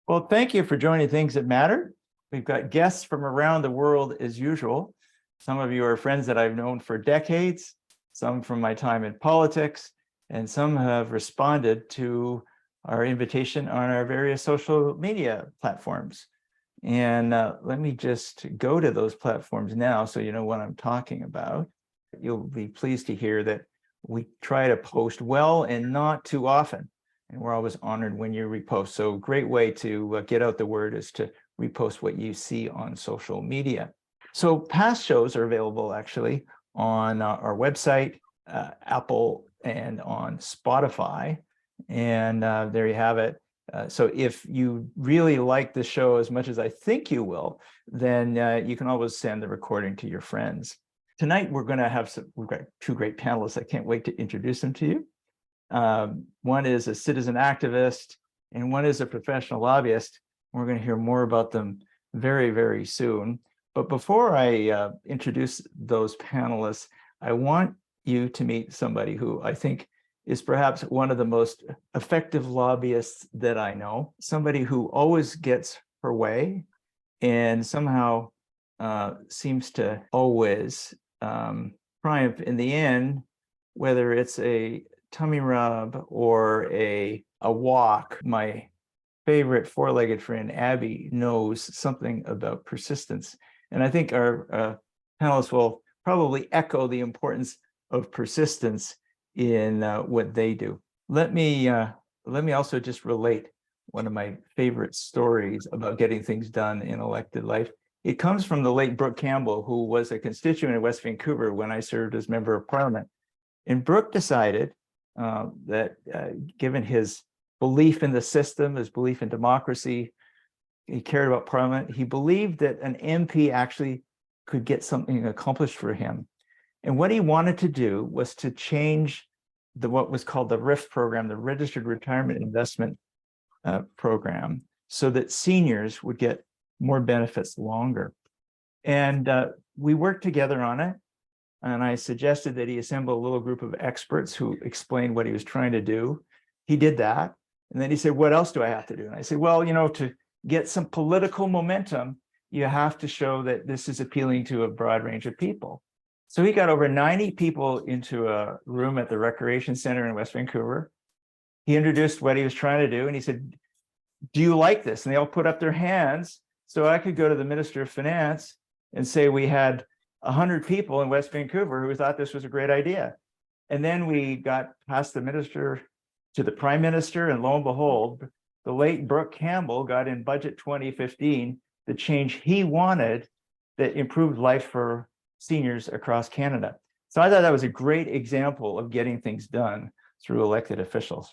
Well, thank you for joining Things That Matter. We've got guests from around the world as usual. Some of you are friends that I've known for decades, some from my time in politics, and some have responded to our invitation on our various social media platforms. And let me just go to those platforms now so you know what I'm talking about. You'll be pleased to hear that we try to post well and not too often. And we're always honored when you repost. So a great way to get out the word is to repost what you see on social media. So past shows are available actually on our website, Apple, and on Spotify. And there you have it. So if you really like the show as much as I think you will, then you can always send the recording to your friends. Tonight, we've got two great panelists. I can't wait to introduce them to you. One is a citizen activist, and one is a professional lobbyist. We're going to hear more about them very, very soon. But before I introduce those panelists, I want you to meet somebody who I think is perhaps one of the most effective lobbyists that I know, somebody who always gets her way and somehow seems to always triumph in the end, whether it's a tummy rub or a walk. My favorite four-legged friend, Abby, knows something about persistence. And I think our panelists will probably echo the importance of persistence in what they do. Let me also just relate one of my favorite stories about getting things done in elected life. It comes from the late Brooke Campbell, who was a constituent in West Vancouver when I served as member of parliament. And Brooke decided that given his belief in the system, his belief in democracy, he cared about parliament, he believed that an MP actually could get something accomplished for him. And what he wanted to do was to change what was called the RIF program, the Registered Retirement Investment Program, so that seniors would get more benefits longer. And we worked together on it. And I suggested that he assemble a little group of experts who explained what he was trying to do. He did that. And then he said, what else do I have to do? And I said, well, to get some political momentum, you have to show that this is appealing to a broad range of people. So he got over 90 people into a room at the Recreation Center in West Vancouver. He introduced what he was trying to do. And he said, do you like this? And they all put up their hands. So I could go to the Minister of Finance and say we had 100 people in West Vancouver who thought this was a great idea. And then we got past the minister to the prime minister, and lo and behold, the late Brooke Campbell got in budget 2015 the change he wanted that improved life for seniors across Canada. So I thought that was a great example of getting things done through elected officials.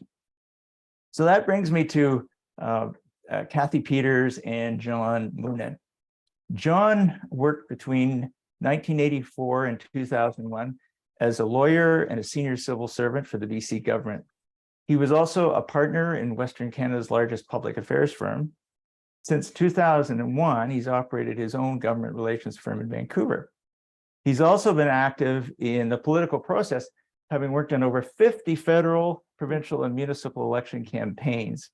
So that brings me to Kathy Peters and John Moonen. John worked between 1984 and 2001 as a lawyer and a senior civil servant for the BC government. He was also a partner in Western Canada's largest public affairs firm. Since 2001, he's operated his own government relations firm in Vancouver. He's also been active in the political process, having worked on over 50 federal, provincial, and municipal election campaigns.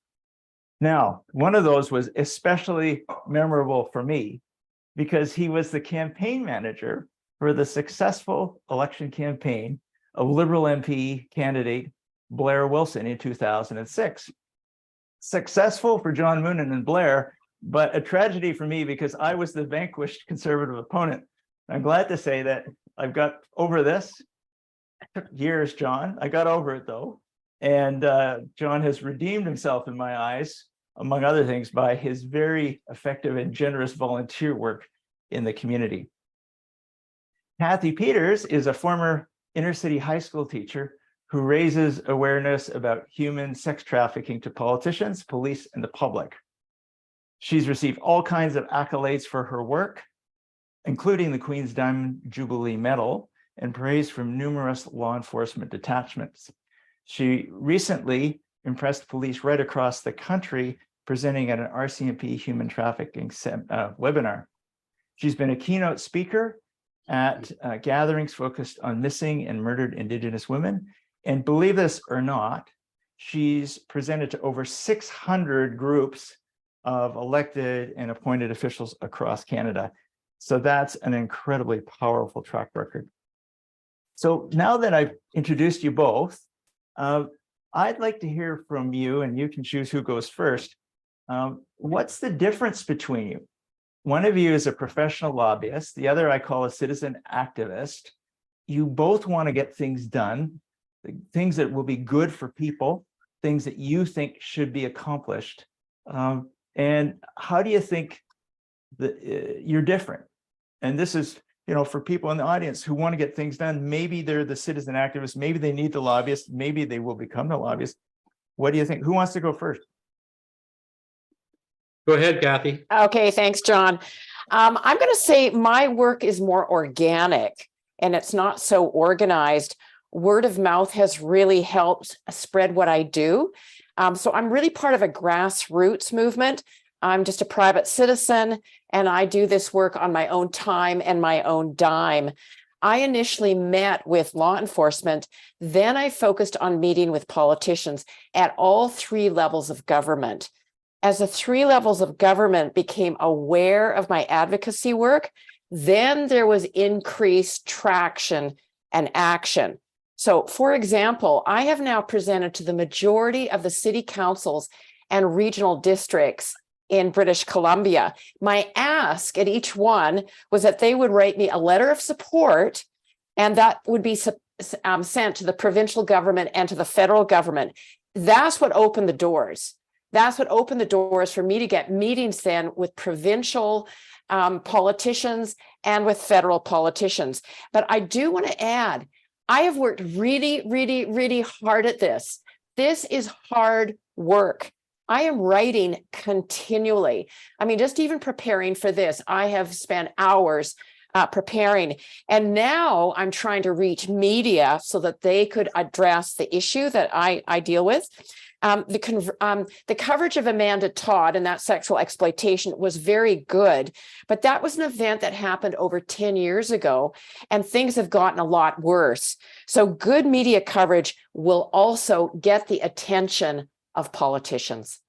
Now, one of those was especially memorable for me because he was the campaign manager for the successful election campaign of Liberal MP candidate Blair Wilson in 2006. Successful for John Moonen and Blair, but a tragedy for me because I was the vanquished Conservative opponent. I'm glad to say that I've got over this. It took years, John. I got over it though. And John has redeemed himself in my eyes, among other things, by his very effective and generous volunteer work in the community. Kathy Peters is a former inner city high school teacher who raises awareness about human sex trafficking to politicians, police, and the public. She's received all kinds of accolades for her work, including the Queen's Diamond Jubilee Medal and praise from numerous law enforcement detachments. She recently impressed police right across the country presenting at an RCMP human trafficking webinar. She's been a keynote speaker at gatherings focused on missing and murdered Indigenous women. And believe this or not, she's presented to over 600 groups of elected and appointed officials across Canada. So that's an incredibly powerful track record. So now that I've introduced you both, I'd like to hear from you, and you can choose who goes first. What's the difference between you? One of you is a professional lobbyist. The other I call a citizen activist. You both want to get things done, things that will be good for people, things that you think should be accomplished. And how do you think that you're different? And this is, for people in the audience who want to get things done, maybe they're the citizen activists, maybe they need the lobbyist, maybe they will become the lobbyist. What do you think? Who wants to go first? Go ahead, Kathy. Okay, thanks, John. I'm going to say my work is more organic and it's not so organized. Word of mouth has really helped spread what I do. So I'm really part of a grassroots movement. I'm just a private citizen, and I do this work on my own time and my own dime. I initially met with law enforcement, then I focused on meeting with politicians at all 3 levels of government. As the 3 levels of government became aware of my advocacy work, then there was increased traction and action. So, for example, I have now presented to the majority of the city councils and regional districts in British Columbia. My ask at each one was that they would write me a letter of support, and that would be sent to the provincial government and to the federal government. That's what opened the doors. That's what opened the doors for me to get meetings then with provincial politicians and with federal politicians. But I do want to add, I have worked really, really, really hard at this. This is hard work. I am writing continually. I mean, just even preparing for this, I have spent hours preparing. And now I'm trying to reach media so that they could address the issue that I deal with. The coverage of Amanda Todd and that sexual exploitation was very good, but that was an event that happened over 10 years ago, and things have gotten a lot worse. So good media coverage will also get the attention of politicians.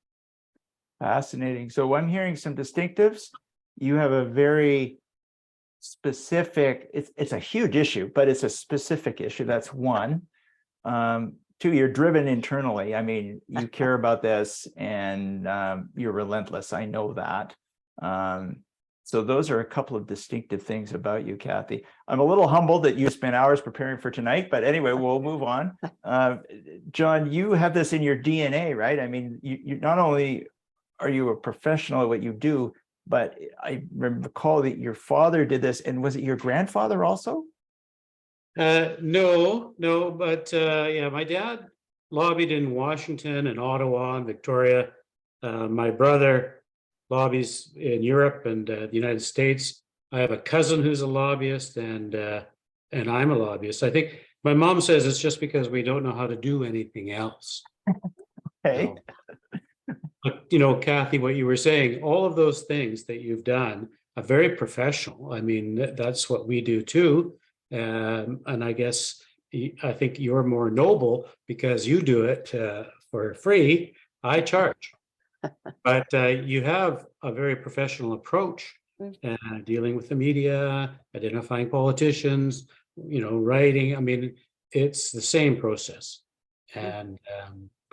Fascinating. So I'm hearing some distinctives. You have a very specific, it's a huge issue, but it's a specific issue. That's one. 2, you're driven internally. I mean, you care about this, and you're relentless. I know that. So those are a couple of distinctive things about you, Kathy. I'm a little humbled that you spent hours preparing for tonight, but anyway, we'll move on. John, you have this in your DNA, right? I mean, you not only are you a professional at what you do, but I recall that your father did this, and was it your grandfather also? No, but yeah, my dad lobbied in Washington and Ottawa and Victoria. My brother lobbies in Europe and the United States. I have a cousin who's a lobbyist, and I'm a lobbyist. I think my mom says it's just because we don't know how to do anything else. Okay. But, Kathy, what you were saying, all of those things that you've done are very professional. I mean, that's what we do too. And I guess I think you're more noble because you do it for free. I charge. But you have a very professional approach, dealing with the media, identifying politicians, writing. I mean, it's the same process. And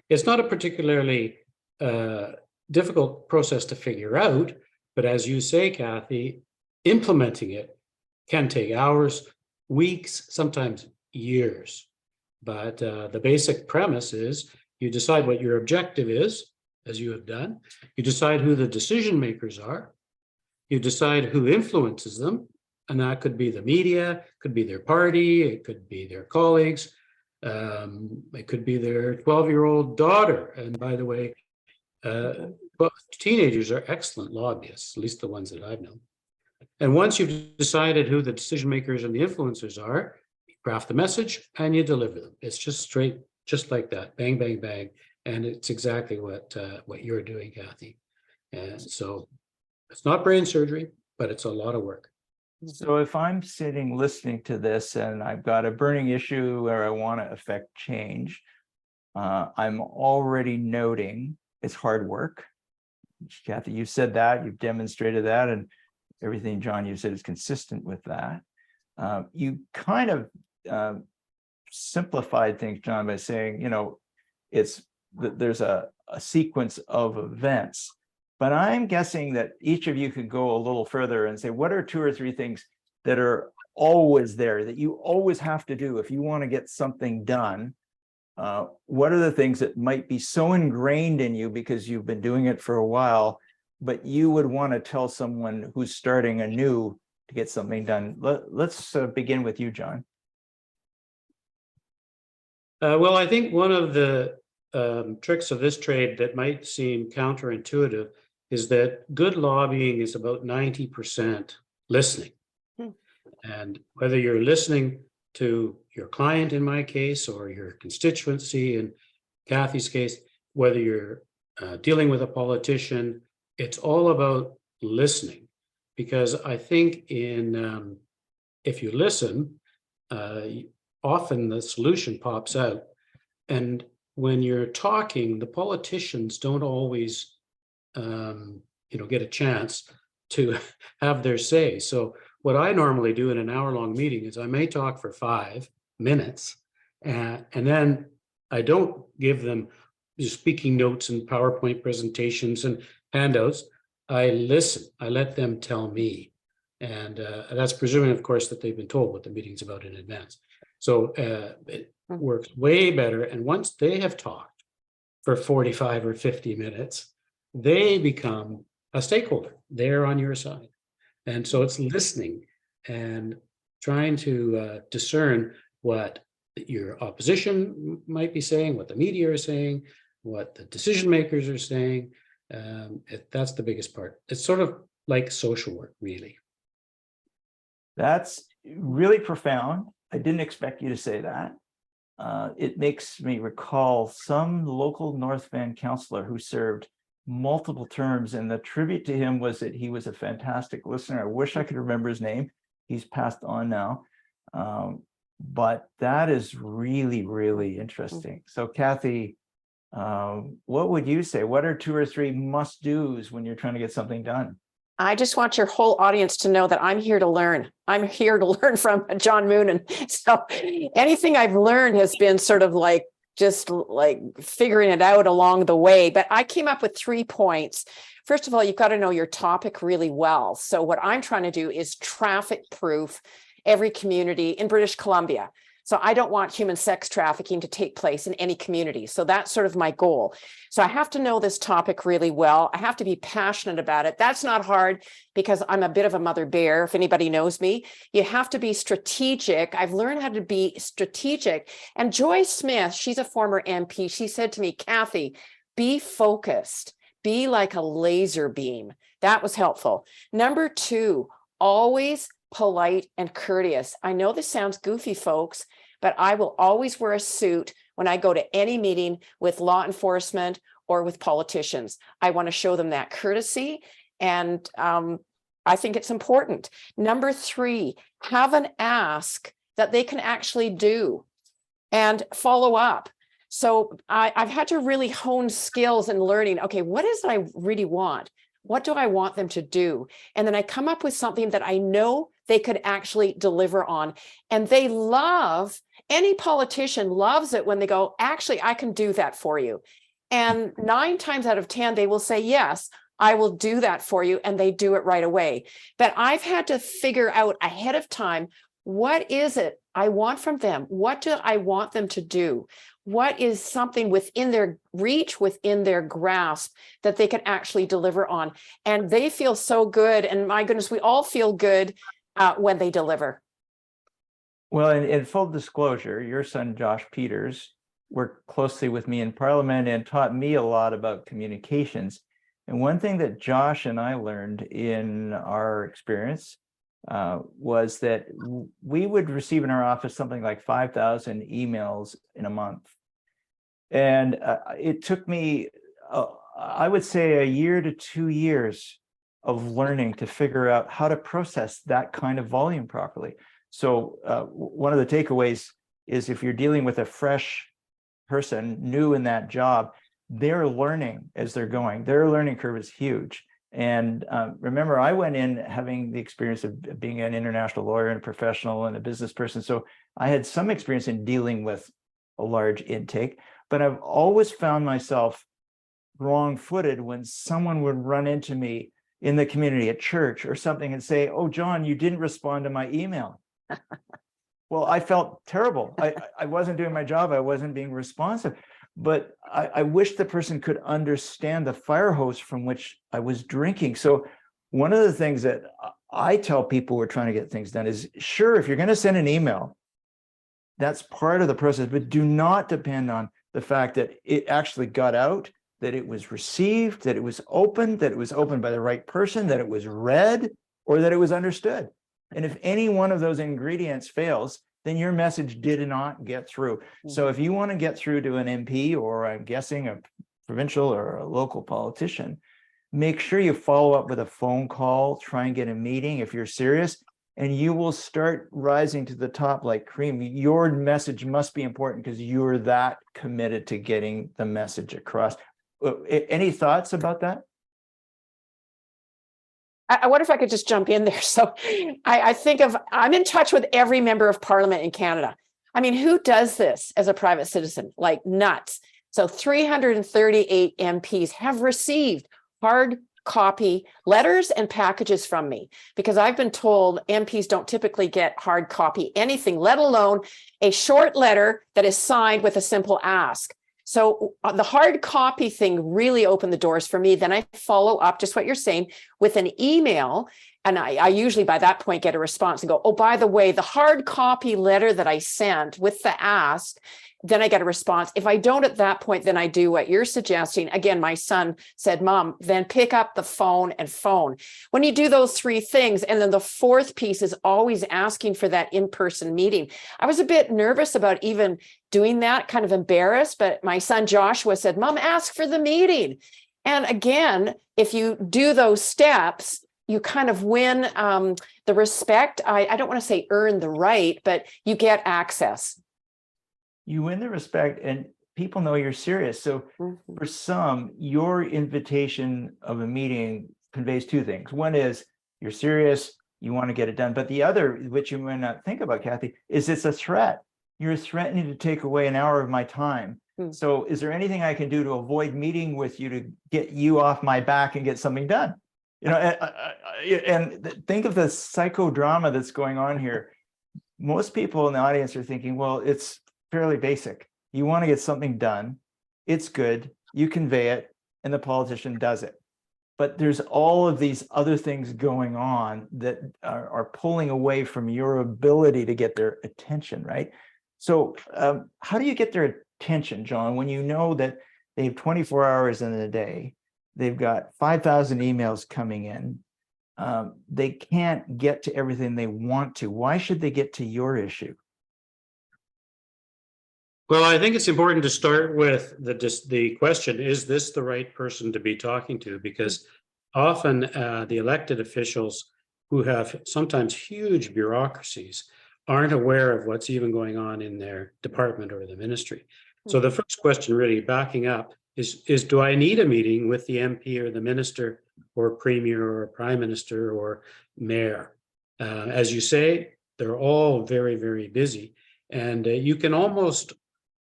it's not a particularly difficult process to figure out. But as you say, Kathy, implementing it can take hours, weeks, sometimes years. But the basic premise is you decide what your objective is, as you have done. You decide who the decision makers are. You decide who influences them. And that could be the media, could be their party, it could be their colleagues, it could be their 12-year-old daughter. And by the way, but teenagers are excellent lobbyists, at least the ones that I've known. And once you've decided who the decision makers and the influencers are, you craft the message and you deliver them. It's just straight, just like that, bang, bang, bang. And it's exactly what you're doing, Kathy. And so it's not brain surgery, but it's a lot of work. So if I'm sitting listening to this and I've got a burning issue where I want to affect change, I'm already noting it's hard work. Kathy, you said that, you've demonstrated that, and everything, John, you said is consistent with that. You kind of simplified things, John, by saying, it's there's a sequence of events. But I'm guessing that each of you could go a little further and say, what are 2 or 3 things that are always there that you always have to do if you want to get something done? What are the things that might be so ingrained in you because you've been doing it for a while, but you would want to tell someone who's starting anew to get something done? Let's begin with you, John. Well, I think one of the tricks of this trade that might seem counterintuitive is that good lobbying is about 90% listening. And whether you're listening to your client in my case, or your constituency in Kathy's case, whether you're dealing with a politician, it's all about listening. Because I think if you listen, often the solution pops out. And when you're talking, the politicians don't always get a chance to have their say. So what I normally do in an hour-long meeting is I may talk for 5 minutes, and then I don't give them speaking notes and PowerPoint presentations and handouts. I listen. I let them tell me. And that's presuming, of course, that they've been told what the meeting's about in advance. So it works way better. And once they have talked for 45 or 50 minutes, they become a stakeholder. They're on your side. And so it's listening and trying to discern what your opposition might be saying, what the media are saying, what the decision makers are saying. That's the biggest part. It's sort of like social work, really. That's really profound. I didn't expect you to say that. It makes me recall some local North Van councillor who served multiple terms, and the tribute to him was that he was a fantastic listener. I wish I could remember his name. He's passed on now. But that is really, really interesting. So Kathy, what would you say? What are 2 or 3 must-dos when you're trying to get something done? I just want your whole audience to know that I'm here to learn. I'm here to learn from John Moonen. So anything I've learned has been sort of like just like figuring it out along the way. But I came up with 3 points. First of all, you've got to know your topic really well. So what I'm trying to do is traffic proof every community in British Columbia. So I don't want human sex trafficking to take place in any community. So that's sort of my goal. So I have to know this topic really well. I have to be passionate about it. That's not hard because I'm a bit of a mother bear, if anybody knows me. You have to be strategic. I've learned how to be strategic. And Joy Smith, she's a former MP. She said to me, Kathy, be focused. Be like a laser beam. That was helpful. Number 2, always polite and courteous. I know this sounds goofy, folks, but I will always wear a suit when I go to any meeting with law enforcement or with politicians. I want to show them that courtesy, and I think it's important. Number 3, have an ask that they can actually do and follow up. So I've had to really hone skills and learning. Okay, what is it I really want? What do I want them to do? And then I come up with something that I know they could actually deliver on. And they love, any politician loves it when they go, actually, I can do that for you. And 9 times out of 10, they will say, yes, I will do that for you. And they do it right away. But I've had to figure out ahead of time, what is it I want from them? What do I want them to do? What is something within their reach, within their grasp that they can actually deliver on? And they feel so good. And my goodness, we all feel good when they deliver. Well, in full disclosure, your son, Josh Peters, worked closely with me in Parliament and taught me a lot about communications. And one thing that Josh and I learned in our experience was that we would receive in our office something like 5,000 emails in a month. And it took me, I would say, 1 year to 2 years of learning to figure out how to process that kind of volume properly. So one of the takeaways is if you're dealing with a fresh person new in that job, they're learning as they're going. Their learning curve is huge. And remember, I went in having the experience of being an international lawyer and a professional and a business person. So I had some experience in dealing with a large intake, but I've always found myself wrong-footed when someone would run into me in the community at church or something and say, "Oh, John, you didn't respond to my email." Well, I felt terrible. I wasn't doing my job. I wasn't being responsive. But I wish the person could understand the fire hose from which I was drinking. So one of the things that I tell people who are trying to get things done is, sure, if you're going to send an email, that's part of the process, but do not depend on the fact that it actually got out, that it was received, that it was opened by the right person, that it was read, or that it was understood. And if any one of those ingredients fails, then your message did not get through. So if you want to get through to an MP, or I'm guessing a provincial or a local politician, make sure you follow up with a phone call, try and get a meeting if you're serious, and you will start rising to the top like cream. Your message must be important because you're that committed to getting the message across. Any thoughts about that? I wonder if I could just jump in there. So I think I'm in touch with every member of parliament in Canada. I mean, who does this as a private citizen? Like nuts. So 338 MPs have received hard copy letters and packages from me, because I've been told MPs don't typically get hard copy anything, let alone a short letter that is signed with a simple ask. So the hard copy thing really opened the doors for me. Then I follow up, just what you're saying, with an email. And I usually by that point get a response and go, oh, by the way, the hard copy letter that I sent with the ask, then I get a response. If I don't at that point, then I do what you're suggesting. Again, my son said, Mom, then pick up the phone and phone. When you do those three things, and then the fourth piece is always asking for that in-person meeting. I was a bit nervous about even doing that, kind of embarrassed, but my son Joshua said, Mom, ask for the meeting. And again, if you do those steps, you kind of win the respect. I don't want to say earn the right, but you get access. You win the respect and people know you're serious. So for some, your invitation of a meeting conveys two things. One is you're serious, you want to get it done. But the other, which you may not think about, Kathy, is it's a threat. You're threatening to take away an hour of my time. So is there anything I can do to avoid meeting with you to get you off my back and get something done? You know, and think of the psychodrama that's going on here. Most people in the audience are thinking, well, it's fairly basic. You want to get something done. It's good. You convey it and the politician does it. But there's all of these other things going on that are pulling away from your ability to get their attention, right? So how do you get their attention, John, when you know that they have 24 hours in a day, they've got 5,000 emails coming in, they can't get to everything they want to? Why should they get to your issue? Well, I think it's important to start with the question, is this the right person to be talking to? Because often the elected officials, who have sometimes huge bureaucracies, aren't aware of what's even going on in their department or the ministry. So the first question, really backing up, is do I need a meeting with the MP or the minister or premier or prime minister or mayor? As you say, they're all very, very busy, and you can almost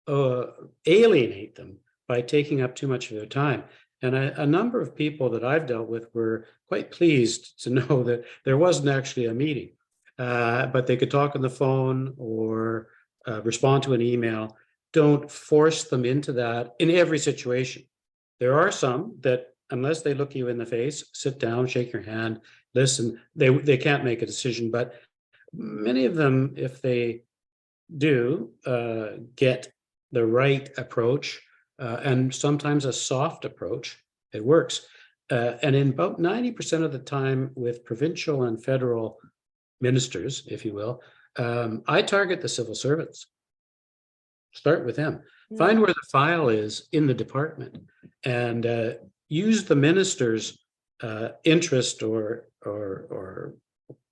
alienate them by taking up too much of their time. And a number of people that I've dealt with were quite pleased to know that there wasn't actually a meeting, but they could talk on the phone or respond to an email. Don't force them into that in every situation. There are some that, unless they look you in the face, sit down, shake your hand, listen, they can't make a decision. But many of them, if they do get the right approach, and sometimes a soft approach, it works. And in about 90% of the time with provincial and federal ministers, if you will, I target the civil servants. Start with them. Find where the file is in the department, and use the minister's interest or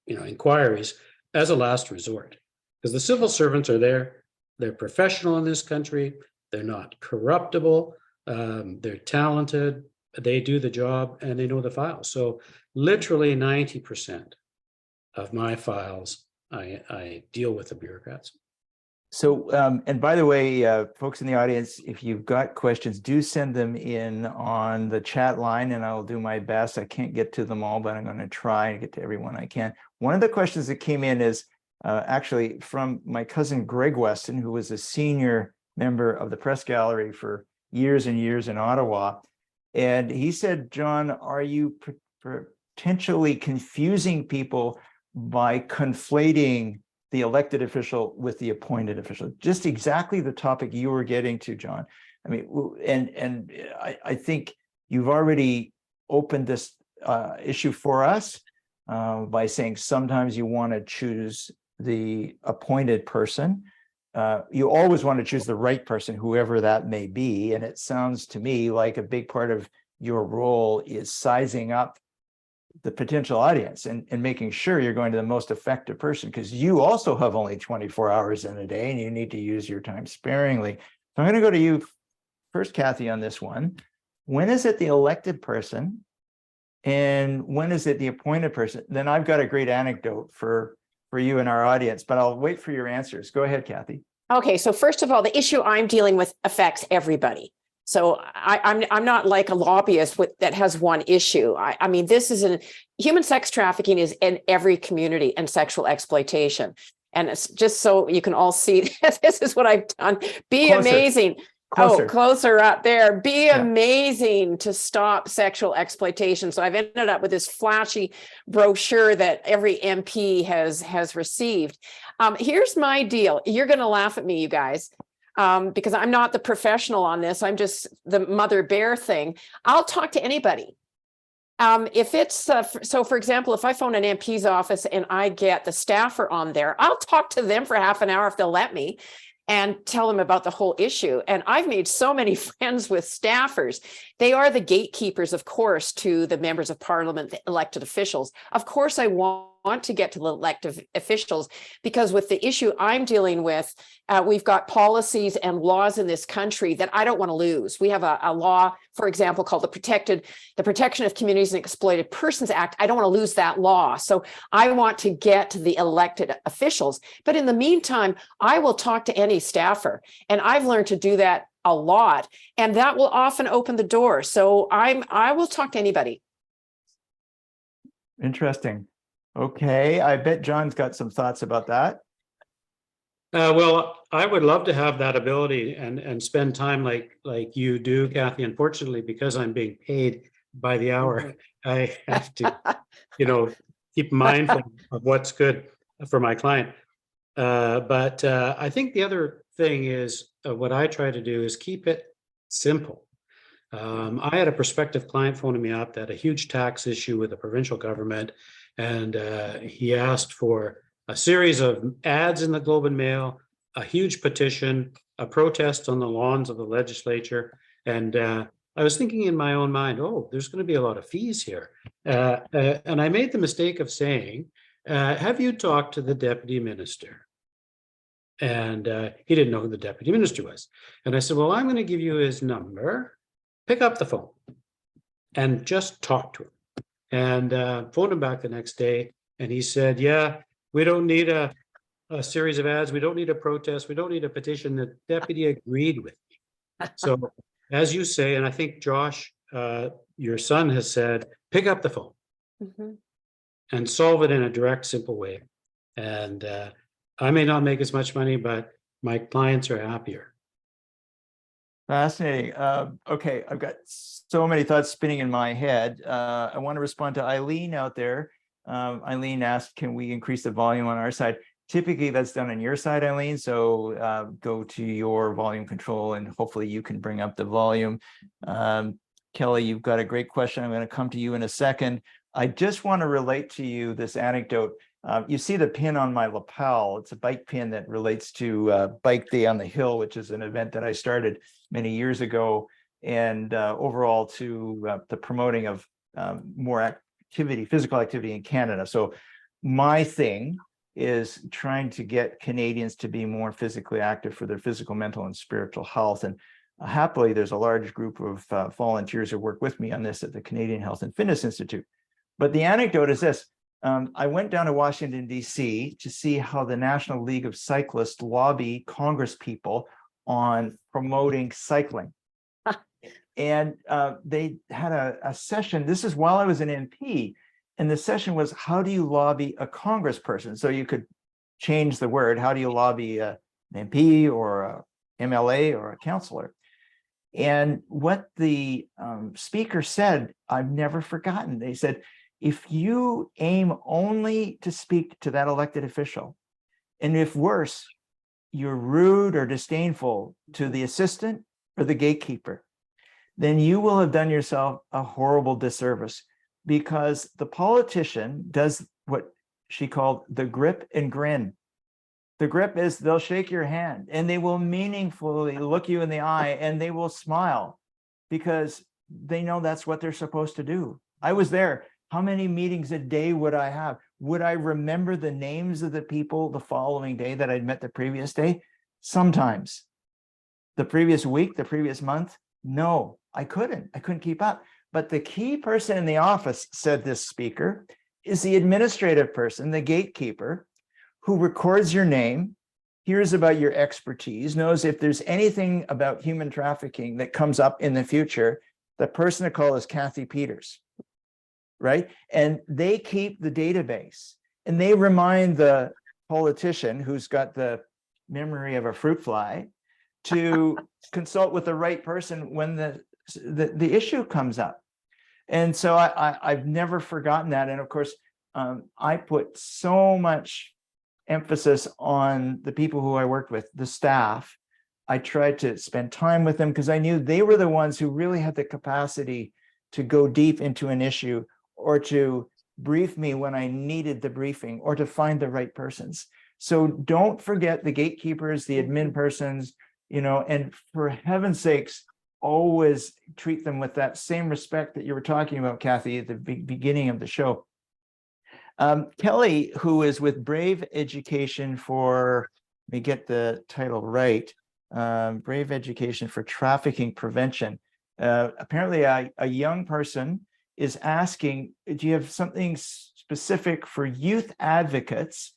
inquiries as a last resort. Because the civil servants are there, they're professional in this country, they're not corruptible, They're talented, they do the job, and they know the files. So literally 90% of my files, I deal with the bureaucrats. So, and by the way, folks in the audience, if you've got questions, do send them in on the chat line and I'll do my best. I can't get to them all, but I'm going to try and get to everyone I can. One of the questions that came in is actually from my cousin Greg Weston, who was a senior member of the press gallery for years and years in Ottawa. And he said, John, are you potentially confusing people by conflating the elected official with the appointed official? Just exactly the topic you were getting to, John. I mean, and I think you've already opened this issue for us by saying sometimes you want to choose the appointed person. You always want to choose the right person, whoever that may be. And it sounds to me like a big part of your role is sizing up the potential audience and making sure you're going to the most effective person, because you also have only 24 hours in a day and you need to use your time sparingly. So I'm going to go to you first, Kathy, on this one. When is it the elected person and when is it the appointed person? Then I've got a great anecdote for you and our audience, but I'll wait for your answers. Go ahead, Kathy. Okay, so first of all, the issue I'm dealing with affects everybody. So I'm not like a lobbyist that has one issue. I mean, human sex trafficking is in every community, and sexual exploitation. And it's just so you can all see, this is what I've done. Be Closer. amazing. Closer. Oh, closer up there. Be Yeah. amazing to stop sexual exploitation. So I've ended up with this flashy brochure that every MP has received. Here's my deal. You're going to laugh at me, you guys. Because I'm not the professional on this. I'm just the mother bear thing. I'll talk to anybody. If it's, so for example, if I phone an MP's office and I get the staffer on there, I'll talk to them for half an hour if they'll let me and tell them about the whole issue. And I've made so many friends with staffers. They are the gatekeepers, of course, to the members of parliament, the elected officials. Of course, I want to get to the elected officials because with the issue I'm dealing with, we've got policies and laws in this country that I don't want to lose. We have a law, for example, called the Protection of Communities and Exploited Persons Act. I don't want to lose that law. So I want to get to the elected officials. But in the meantime, I will talk to any staffer. And I've learned to do that a lot. And that will often open the door. So I will talk to anybody. Interesting. Okay. I bet John's got some thoughts about that. Well, I would love to have that ability and spend time like you do, Kathy. Unfortunately, because I'm being paid by the hour, I have to, keep mindful of what's good for my client. But I think the other thing is what I try to do is keep it simple. I had a prospective client phoning me up that had a huge tax issue with the provincial government, and he asked for a series of ads in the Globe and Mail, a huge petition, a protest on the lawns of the legislature. And I was thinking in my own mind, oh, there's going to be a lot of fees here. And I made the mistake of saying, have you talked to the deputy minister? And he didn't know who the deputy minister was. And I said, well, I'm going to give you his number. Pick up the phone and just talk to him. And phoned him back the next day. And he said, yeah, we don't need a series of ads. We don't need a protest. We don't need a petition. The deputy agreed with me. So as you say, and I think Josh, your son has said, pick up the phone and solve it in a direct, simple way. And I may not make as much money, but my clients are happier. Fascinating. Okay, I've got so many thoughts spinning in my head. I want to respond to Eileen out there. Eileen asked, can we increase the volume on our side? Typically, that's done on your side, Eileen. So go to your volume control and hopefully you can bring up the volume. Kelly, you've got a great question. I'm going to come to you in a second. I just want to relate to you this anecdote. You see the pin on my lapel. It's a bike pin that relates to Bike Day on the Hill, which is an event that I started many years ago, and overall to the promoting of more activity, physical activity in Canada. So my thing is trying to get Canadians to be more physically active for their physical, mental, and spiritual health. And happily, there's a large group of volunteers who work with me on this at the Canadian Health and Fitness Institute. But the anecdote is this. I went down to Washington, D.C. to see how the National League of Cyclists lobby Congress people on promoting cycling. And they had a session. This is while I was an MP. And the session was, how do you lobby a congressperson? So you could change the word. How do you lobby an MP or a MLA or a councillor? And what the speaker said, I've never forgotten. They said, if you aim only to speak to that elected official, and if worse, you're rude or disdainful to the assistant or the gatekeeper, then you will have done yourself a horrible disservice, because the politician does what she called the grip and grin. The grip is they'll shake your hand and they will meaningfully look you in the eye and they will smile because they know that's what they're supposed to do. I was there. How many meetings a day would I have? Would I remember the names of the people the following day that I'd met the previous day? Sometimes. The previous week, the previous month? No, I couldn't keep up. But the key person in the office, said this speaker, is the administrative person, the gatekeeper, who records your name, hears about your expertise, knows if there's anything about human trafficking that comes up in the future. The person to call is Kathy Peters, right? And they keep the database, and they remind the politician who's got the memory of a fruit fly to consult with the right person when the issue comes up. And so I've never forgotten that. And of course, I put so much emphasis on the people who I worked with, the staff. I tried to spend time with them because I knew they were the ones who really had the capacity to go deep into an issue, or to brief me when I needed the briefing, or to find the right persons. So don't forget the gatekeepers, the admin persons, and for heaven's sakes, always treat them with that same respect that you were talking about, Kathy, at the beginning of the show. Kelly, who is with Brave Education for, let me get the title right, Brave Education for Trafficking Prevention. Apparently a young person is asking, do you have something specific for youth advocates?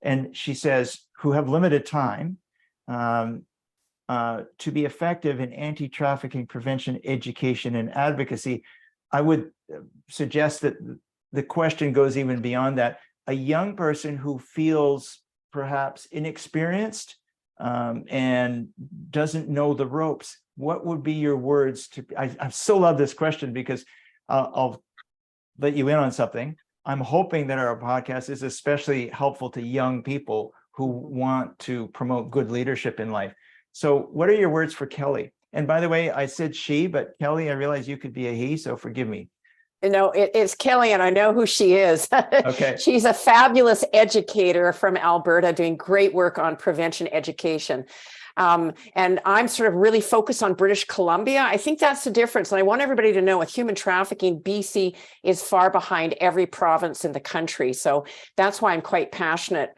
And she says, who have limited time, to be effective in anti-trafficking prevention, education, and advocacy. I would suggest that the question goes even beyond that. A young person who feels perhaps inexperienced and doesn't know the ropes, what would be your words to, I so love this question because I'll let you in on something. I'm hoping that our podcast is especially helpful to young people who want to promote good leadership in life. So what are your words for Kelly? And by the way, I said she, but Kelly, I realize you could be a he, so forgive me. It's Kelly, and I know who she is. Okay. She's a fabulous educator from Alberta doing great work on prevention education. And I'm sort of really focused on British Columbia. I think that's the difference. And I want everybody to know with human trafficking, BC is far behind every province in the country. So that's why I'm quite passionate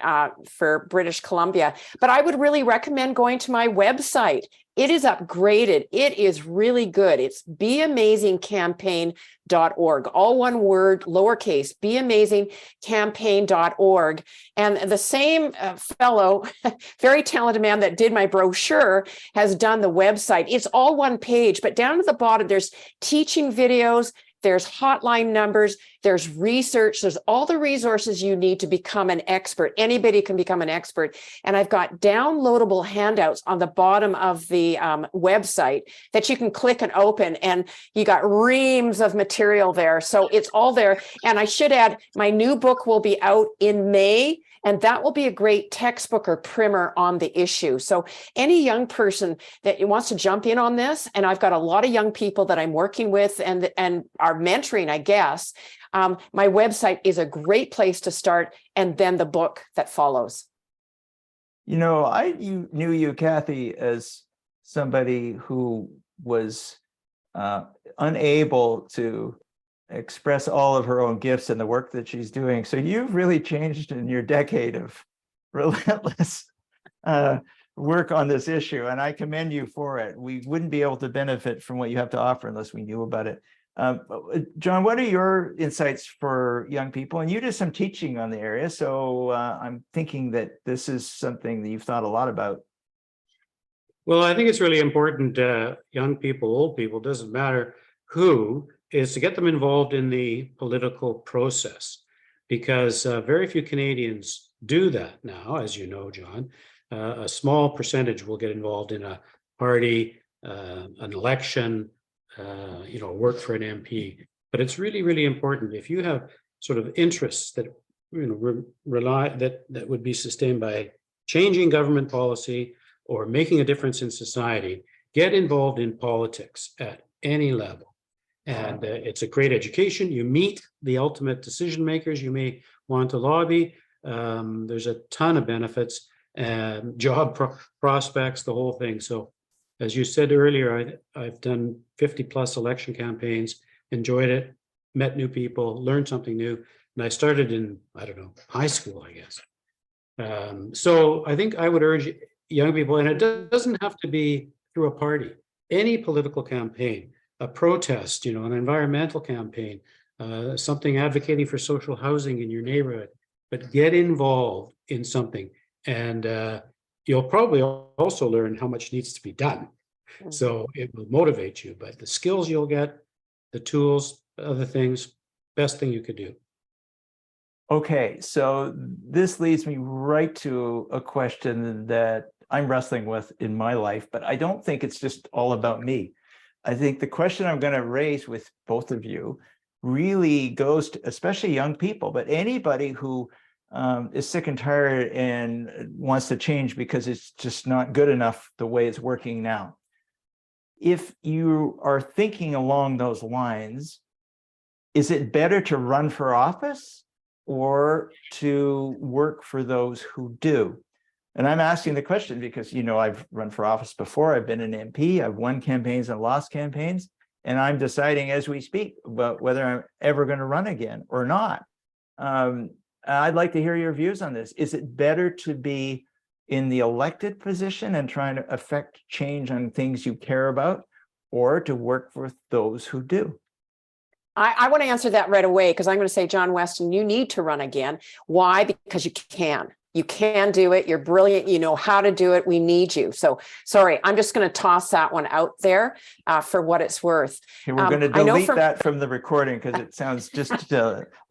for British Columbia. But I would really recommend going to my website. It is upgraded. It is really good. It's beamazingcampaign.org. All one word, lowercase, beamazingcampaign.org. And the same fellow, very talented man that did my brochure, has done the website. It's all one page, but down at the bottom, there's teaching videos, there's hotline numbers, there's research, there's all the resources you need to become an expert. Anybody can become an expert. And I've got downloadable handouts on the bottom of the website that you can click and open, and you got reams of material there. So it's all there. And I should add, my new book will be out in May, and that will be a great textbook or primer on the issue. So any young person that wants to jump in on this, and I've got a lot of young people that I'm working with and are mentoring, I guess, my website is a great place to start, and then the book that follows. I knew you, Kathy, as somebody who was unable to express all of her own gifts in the work that she's doing. So you've really changed in your decade of relentless work on this issue, and I commend you for it. We wouldn't be able to benefit from what you have to offer unless we knew about it. John, what are your insights for young people? And you did some teaching on the area, so I'm thinking that this is something that you've thought a lot about. Well, I think it's really important, young people, old people, doesn't matter who, is to get them involved in the political process, because very few Canadians do that now, as you know, John. A small percentage will get involved in a party, an election, work for an MP. But it's really, really important. If you have sort of interests that that would be sustained by changing government policy or making a difference in society, get involved in politics at any level. And it's a great education. You meet the ultimate decision makers you may want to lobby. There's a ton of benefits and job prospects, the whole thing. So as you said earlier, I've done 50 plus election campaigns, enjoyed it, met new people, learned something new. And I started in, I don't know, high school, I guess. So I think I would urge young people, and it doesn't have to be through a party, any political campaign, a protest, an environmental campaign, something advocating for social housing in your neighborhood, but get involved in something. And you'll probably also learn how much needs to be done. So it will motivate you, but the skills you'll get, the tools, other things, best thing you could do. Okay, so this leads me right to a question that I'm wrestling with in my life, but I don't think it's just all about me. I think the question I'm going to raise with both of you really goes to especially young people, but anybody who is sick and tired and wants to change because it's just not good enough the way it's working now. If you are thinking along those lines, is it better to run for office or to work for those who do? And I'm asking the question because, I've run for office before. I've been an MP. I've won campaigns and lost campaigns. And I'm deciding as we speak about whether I'm ever going to run again or not. I'd like to hear your views on this. Is it better to be in the elected position and trying to affect change on things you care about, or to work with those who do? I want to answer that right away, because I'm going to say, John Weston, you need to run again. Why? Because you can. You can do it. You're brilliant. You know how to do it. We need you. So sorry, I'm just going to toss that one out there for what it's worth. Okay, we're going to delete that from the recording because it sounds just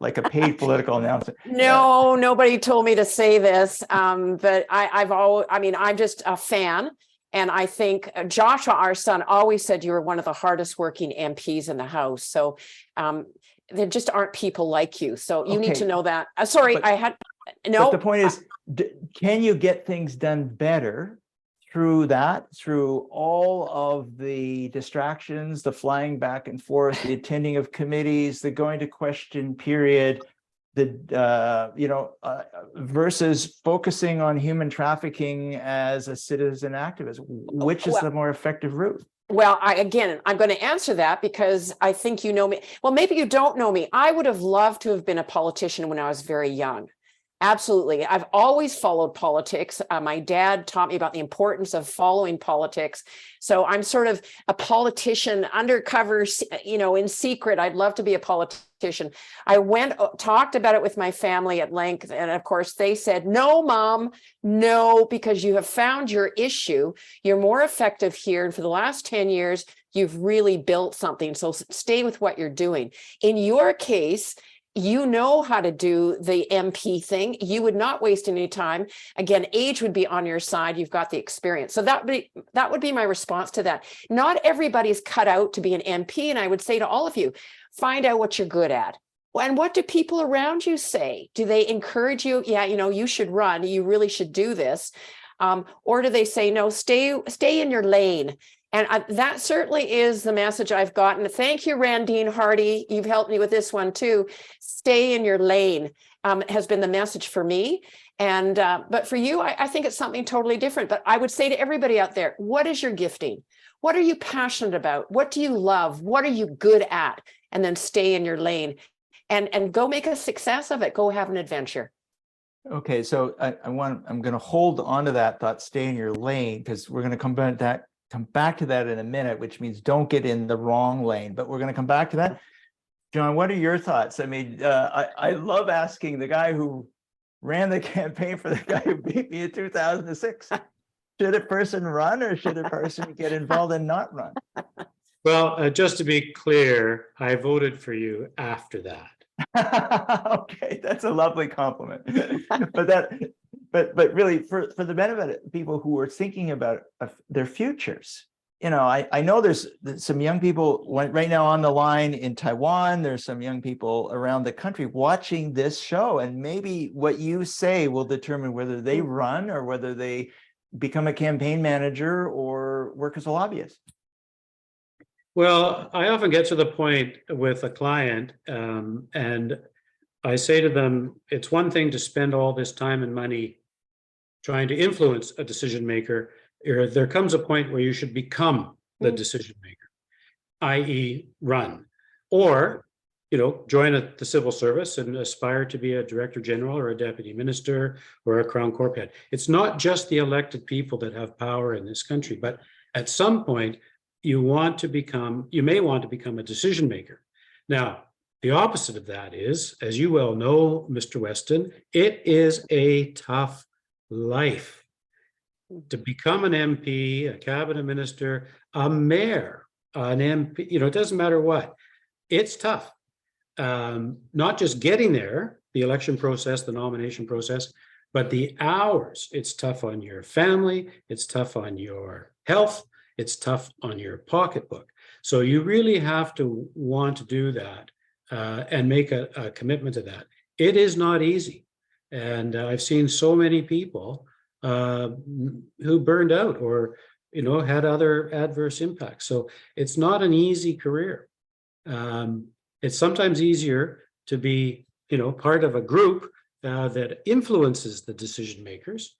like a paid political announcement. No, nobody told me to say this, but I'm just a fan. And I think Joshua, our son, always said you were one of the hardest working MPs in the House. So there just aren't people like you. So you need to know that. But the point is, can you get things done better through all of the distractions, the flying back and forth, the attending of committees, the going to question period, versus focusing on human trafficking as a citizen activist? Which is the more effective route? Well, I'm going to answer that because I think you know me. Well, maybe you don't know me. I would have loved to have been a politician when I was very young. Absolutely. I've always followed politics. My dad taught me about the importance of following politics. So I'm sort of a politician undercover, in secret. I'd love to be a politician. I talked about it with my family at length. And of course, they said, no, Mom, no, because you have found your issue. You're more effective here. And for the last 10 years, you've really built something. So stay with what you're doing. In your case, you know how to do the MP thing. You would not waste any time. Again, age would be on your side. You've got the experience. So that would be my response to that. Not everybody's cut out to be an MP. And I would say to all of you, find out what you're good at. And what do people around you say? Do they encourage you? Yeah, you should run. You really should do this. Or do they say, no, stay in your lane? And that certainly is the message I've gotten. Thank you, Randine Hardy. You've helped me with this one too. Stay in your lane has been the message for me. And but for you, I think it's something totally different. But I would say to everybody out there, what is your gifting? What are you passionate about? What do you love? What are you good at? And then stay in your lane and go make a success of it. Go have an adventure. Okay, so I'm going to hold on to that thought, stay in your lane, because we're going to come back to that in a minute, which means don't get in the wrong lane, but we're going to come back to that. John, what are your thoughts? I mean, I love asking the guy who ran the campaign for the guy who beat me in 2006. Should a person run, or should a person get involved and not run? Well, just to be clear, I voted for you after that. Okay, that's a lovely compliment. But really, for the benefit of people who are thinking about their futures, I know there's some young people right now on the line in Taiwan. There's some young people around the country watching this show, and maybe what you say will determine whether they run or whether they become a campaign manager or work as a lobbyist. Well, I often get to the point with a client, and I say to them, it's one thing to spend all this time and money trying to influence a decision maker. There comes a point where you should become the decision maker, i.e. run, or join the civil service and aspire to be a director general or a deputy minister or a crown corp head. It's not just the elected people that have power in this country, but at some point you may want to become a decision maker. Now, the opposite of that is, as you well know, Mr. Weston, it is a tough life to become an MP, a cabinet minister, a mayor, an MP. It doesn't matter what. It's tough. Not just getting there, the election process, the nomination process, but the hours. It's tough on your family. It's tough on your health. It's tough on your pocketbook. So you really have to want to do that and make a commitment to that. It is not easy. And I've seen so many people who burned out or, had other adverse impacts. So it's not an easy career. It's sometimes easier to be, part of a group that influences the decision makers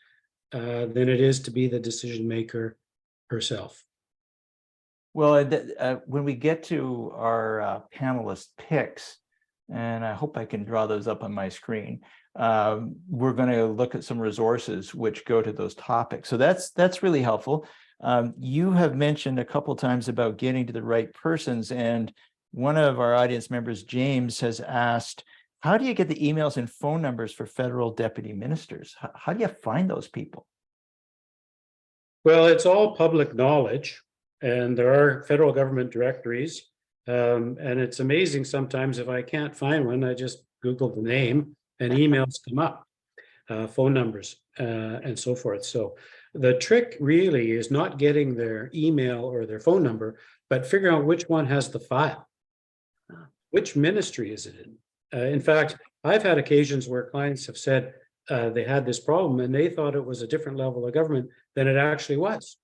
than it is to be the decision maker herself. Well, when we get to our panelist picks, and I hope I can draw those up on my screen, we're going to look at some resources which go to those topics. So that's really helpful. You have mentioned a couple of times about getting to the right persons, and one of our audience members, James, has asked, how do you get the emails and phone numbers for federal deputy ministers? How do you find those people? Well, it's all public knowledge, and there are federal government directories. And it's amazing sometimes if I can't find one, I just Google the name and emails come up, phone numbers and so forth. So the trick really is not getting their email or their phone number, but figuring out which one has the file. Which ministry is it in? In fact, I've had occasions where clients have said they had this problem and they thought it was a different level of government than it actually was.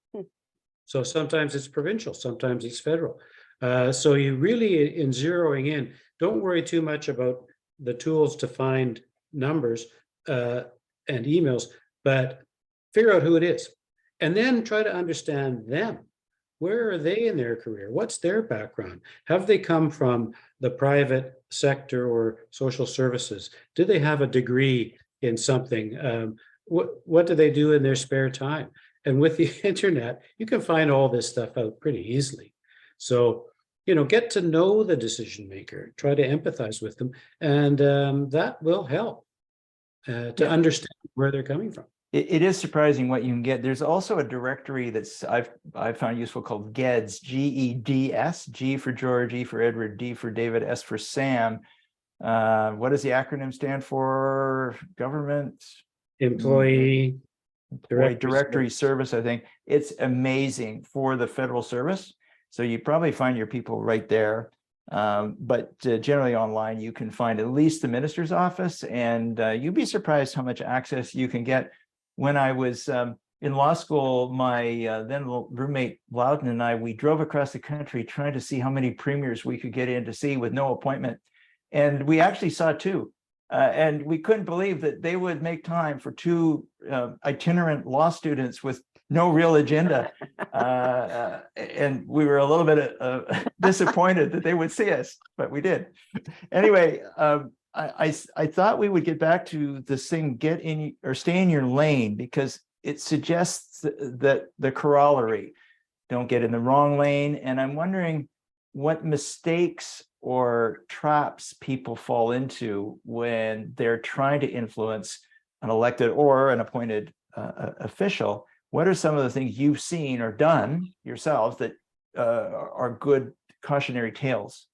So sometimes it's provincial, sometimes it's federal. So you really, in zeroing in, don't worry too much about the tools to find numbers and emails, but figure out who it is. And then try to understand them. Where are they in their career? What's their background? Have they come from the private sector or social services? Do they have a degree in something? What do they do in their spare time? And with the internet, you can find all this stuff out pretty easily. So, get to know the decision maker, try to empathize with them, and that will help to understand where they're coming from. It is surprising what you can get. There's also a directory that's I've found useful called GEDS, GEDS, G for George, E for Edward, D for David, S for Sam. What does the acronym stand for? Government Employee Directory Service, I think. It's amazing for the federal service. So you probably find your people right there. But generally online, you can find at least the minister's office, and you'd be surprised how much access you can get. When I was in law school, my then roommate Loudon and I, we drove across the country trying to see how many premiers we could get in to see with no appointment. And we actually saw two. And we couldn't believe that they would make time for two itinerant law students with no real agenda. And we were a little bit disappointed that they would see us, but we did. Anyway, I thought we would get back to this thing, get in or stay in your lane, because it suggests that the corollary, don't get in the wrong lane. And I'm wondering what mistakes or traps people fall into when they're trying to influence an elected or an appointed official. What are some of the things you've seen or done yourselves that are good cautionary tales?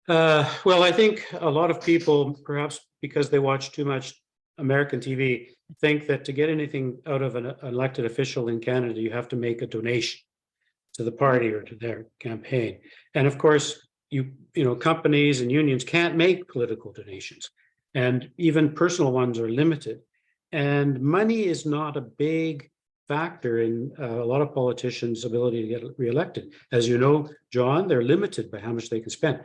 Well, I think a lot of people, perhaps because they watch too much American TV, think that to get anything out of an elected official in Canada, you have to make a donation to the party or to their campaign. And of course, you know, companies and unions can't make political donations, and even personal ones are limited. And money is not a big factor in a lot of politicians' ability to get reelected. As you know, John, they're limited by how much they can spend.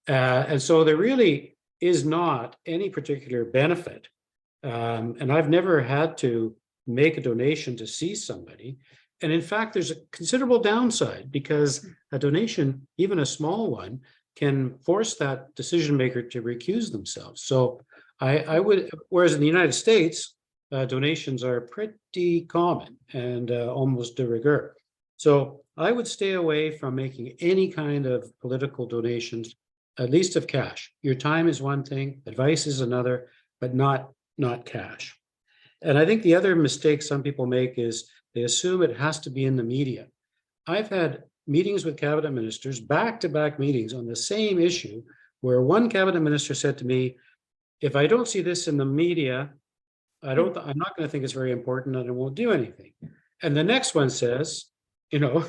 And so there really is not any particular benefit. And I've never had to make a donation to see somebody. And in fact, there's a considerable downside, because a donation, even a small one, can force that decision maker to recuse themselves. So I would, whereas in the United States, donations are pretty common and almost de rigueur. So I would stay away from making any kind of political donations, at least of cash. Your time is one thing, advice is another, but not cash. And I think the other mistake some people make is they assume it has to be in the media. I've had meetings with cabinet ministers, back-to-back meetings on the same issue, where one cabinet minister said to me, if I don't see this in the media, I'm not going to think it's very important and I won't do anything. And the next one says, you know,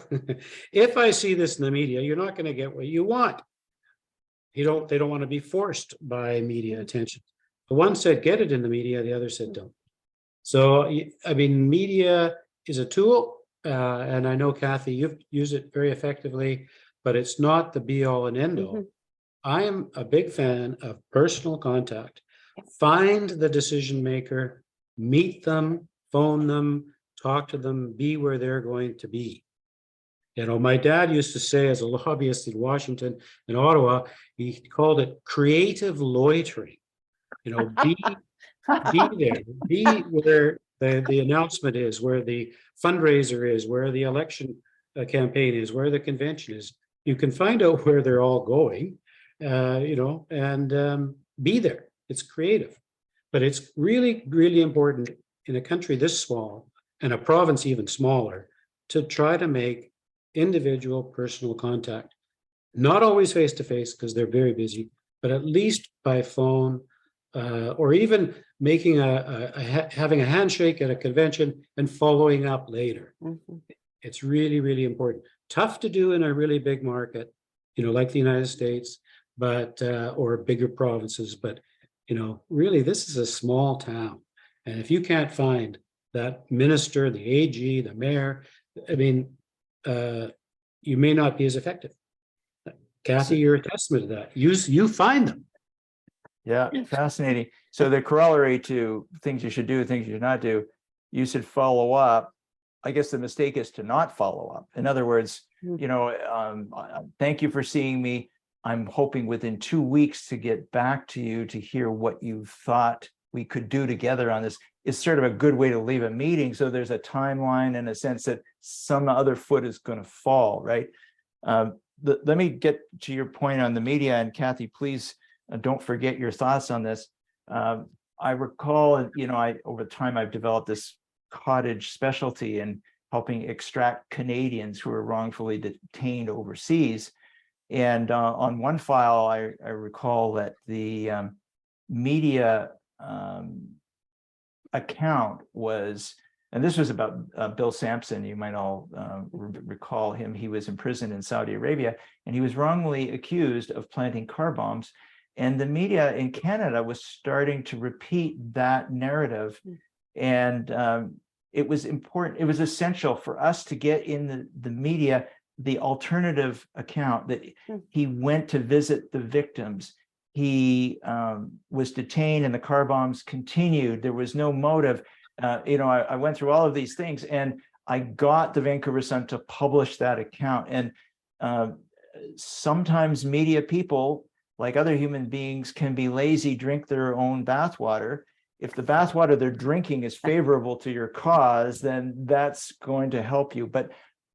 if I see this in the media, you're not going to get what you want. They don't want to be forced by media attention. The one said, get it in the media. The other said, don't. So, I mean, media is a tool. And I know, Kathy, you've used it very effectively, but it's not the be all and end all. I am a big fan of personal contact. Find the decision maker, meet them, phone them, talk to them, be where they're going to be. You know, my dad used to say, as a lobbyist in Washington and Ottawa, he called it creative loitering. You know, be there, be where the announcement is, where the fundraiser is, where the election campaign is, where the convention is. You can find out where they're all going, you know, and be there. It's creative, but it's really, really important in a country this small and a province even smaller to try to make individual personal contact, not always face to face because they're very busy, but at least by phone, or even making having a handshake at a convention and following up later. It's really, really important. Tough to do in a really big market, you know, like the United States, but or bigger provinces. But you know, really, this is a small town, and if you can't find that minister, the AG, the mayor, I mean, you may not be as effective. Kathy, you're a testament to that. You find them. Yeah, fascinating. So the corollary to things you should do, things you should not do, you should follow up. I guess the mistake is to not follow up. In other words, you know, thank you for seeing me. I'm hoping within 2 weeks to get back to you to hear what you thought we could do together on this. Is sort of a good way to leave a meeting. So there's a timeline and a sense that some other foot is going to fall, right? Let me get to your point on the media, and Kathy, please don't forget your thoughts on this. I recall, you know, over time I've developed this cottage specialty in helping extract Canadians who are wrongfully detained overseas. And on one file, I recall that the media account was, and this was about Bill Sampson. You might all recall him. He was imprisoned in Saudi Arabia, and he was wrongly accused of planting car bombs. And the media in Canada was starting to repeat that narrative. And it was important, it was essential for us to get in the media the alternative account that he went to visit the victims. He was detained and the car bombs continued. There was no motive. You know, I went through all of these things, and I got the Vancouver Sun to publish that account. And sometimes media people like other human beings, can be lazy, drink their own bathwater. If the bathwater they're drinking is favorable to your cause, then that's going to help you. But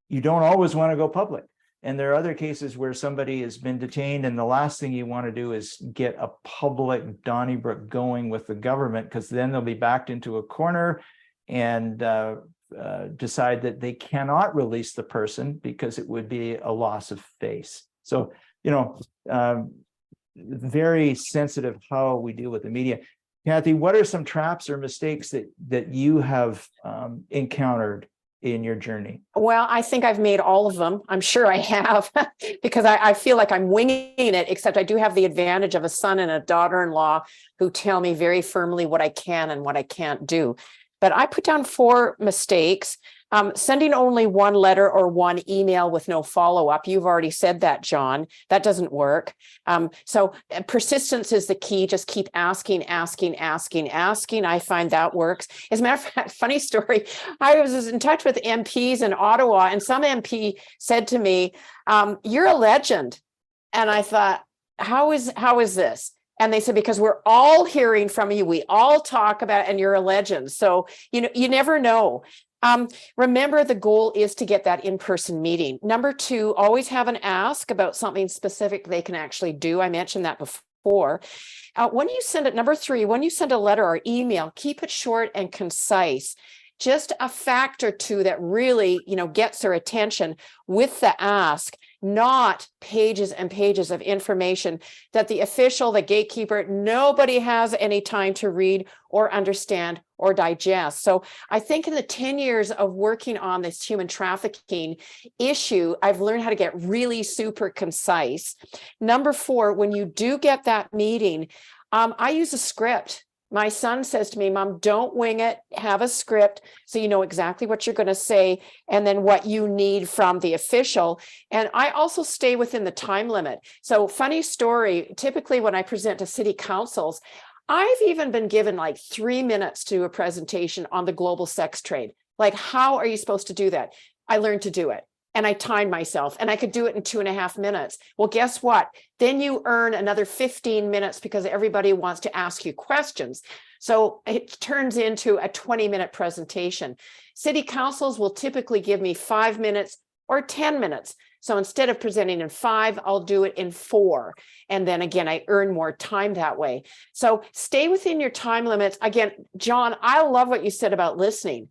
you don't always want to go public. And there are other cases where somebody has been detained, and the last thing you want to do is get a public Donnybrook going with the government, because then they'll be backed into a corner and decide that they cannot release the person because it would be a loss of face. So, very sensitive how we deal with the media. Kathy, what are some traps or mistakes that you have encountered in your journey? Well, I think I've made all of them. I'm sure I have, because I feel like I'm winging it, except I do have the advantage of a son and a daughter-in-law who tell me very firmly what I can and what I can't do. But I put down 4 mistakes. Sending only one letter or one email with no follow-up. You've already said that, John. That doesn't work. So persistence is the key. Just keep asking. I find that works. As a matter of fact, funny story, I was in touch with MPs in Ottawa, and some MP said to me, "You're a legend." And I thought, how is this? And they said, because we're all hearing from you. We all talk about it, and you're a legend. So, you never know. Remember, the goal is to get that in-person meeting. Number 2, always have an ask about something specific they can actually do. I mentioned that before. Number 3, when you send a letter or email, keep it short and concise. Just a fact or two that really, gets their attention with the ask, not pages and pages of information that the official, the gatekeeper, nobody has any time to read or understand or digest. So I think in the 10 years of working on this human trafficking issue, I've learned how to get really super concise. Number 4, when you do get that meeting, I use a script. My son says to me, "Mom, don't wing it, have a script so you know exactly what you're going to say and then what you need from the official." And I also stay within the time limit. So funny story, typically when I present to city councils, I've even been given like 3 minutes to do a presentation on the global sex trade. Like, how are you supposed to do that? I learned to do it. And I timed myself, and I could do it in 2.5 minutes. Well, guess what? Then you earn another 15 minutes because everybody wants to ask you questions. So it turns into a 20-minute presentation. City councils will typically give me 5 minutes or 10 minutes. So instead of presenting in 5, I'll do it in 4. And then again, I earn more time that way. So stay within your time limits. Again, John, I love what you said about listening.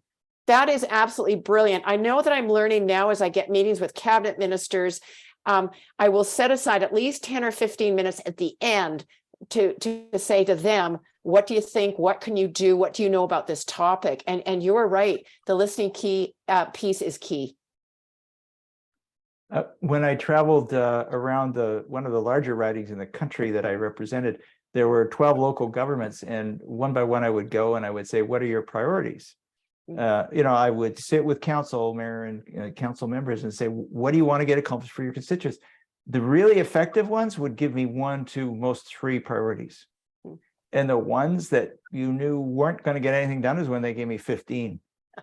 That is absolutely brilliant. I know that I'm learning now as I get meetings with cabinet ministers. I will set aside at least 10 or 15 minutes at the end to say to them, what do you think? What can you do? What do you know about this topic? And you're right. The listening piece is key. When I traveled around one of the larger ridings in the country that I represented, there were 12 local governments, and one by one I would go and I would say, "What are your priorities?" I would sit with council, mayor, and council members and say, "What do you want to get accomplished for your constituents?" The really effective ones would give me 1, 2, most 3 priorities. And the ones that you knew weren't going to get anything done is when they gave me 15.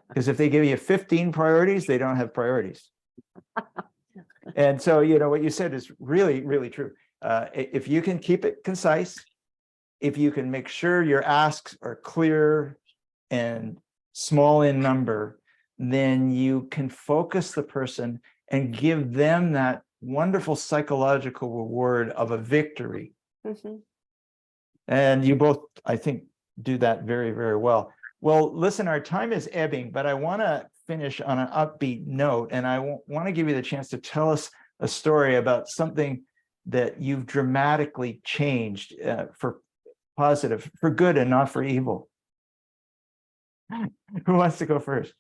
Because if they give you 15 priorities, they don't have priorities. And so, what you said is really, really true. If you can keep it concise, if you can make sure your asks are clear and small in number, then you can focus the person and give them that wonderful psychological reward of a victory. Mm-hmm. And you both, I think, do that very, very well. Well, listen, our time is ebbing, but I want to finish on an upbeat note, and I want to give you the chance to tell us a story about something that you've dramatically changed for positive, for good and not for evil. Who wants to go first?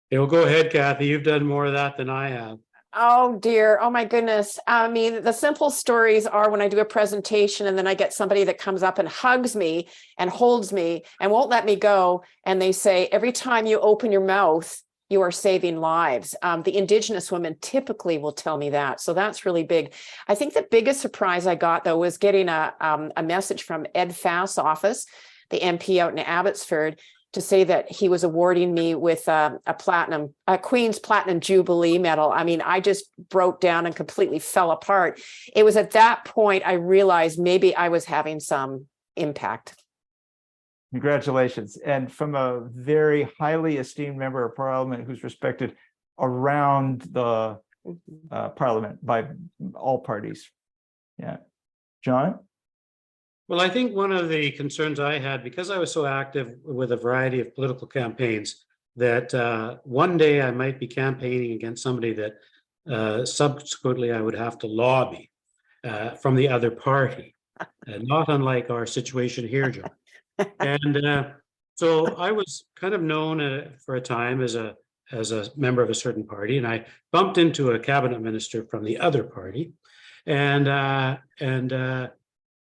You'll go ahead, Kathy. You've done more of that than I have. Oh dear. Oh my goodness. I mean, the simple stories are when I do a presentation and then I get somebody that comes up and hugs me and holds me and won't let me go. And they say, every time you open your mouth, you are saving lives. The Indigenous women typically will tell me that. So that's really big. I think the biggest surprise I got, though, was getting a message from Ed Fass' office, the MP out in Abbotsford. to say that he was awarding me with a Queen's Platinum Jubilee medal. I mean, I just broke down and completely fell apart. It was at that point I realized maybe I was having some impact. Congratulations. And from a very highly esteemed member of parliament who's respected around the parliament by all parties. Yeah. John? Well, I think one of the concerns I had, because I was so active with a variety of political campaigns, that one day I might be campaigning against somebody that subsequently I would have to lobby from the other party, not unlike our situation here, John. And so I was kind of known for a time as a member of a certain party, and I bumped into a cabinet minister from the other party, and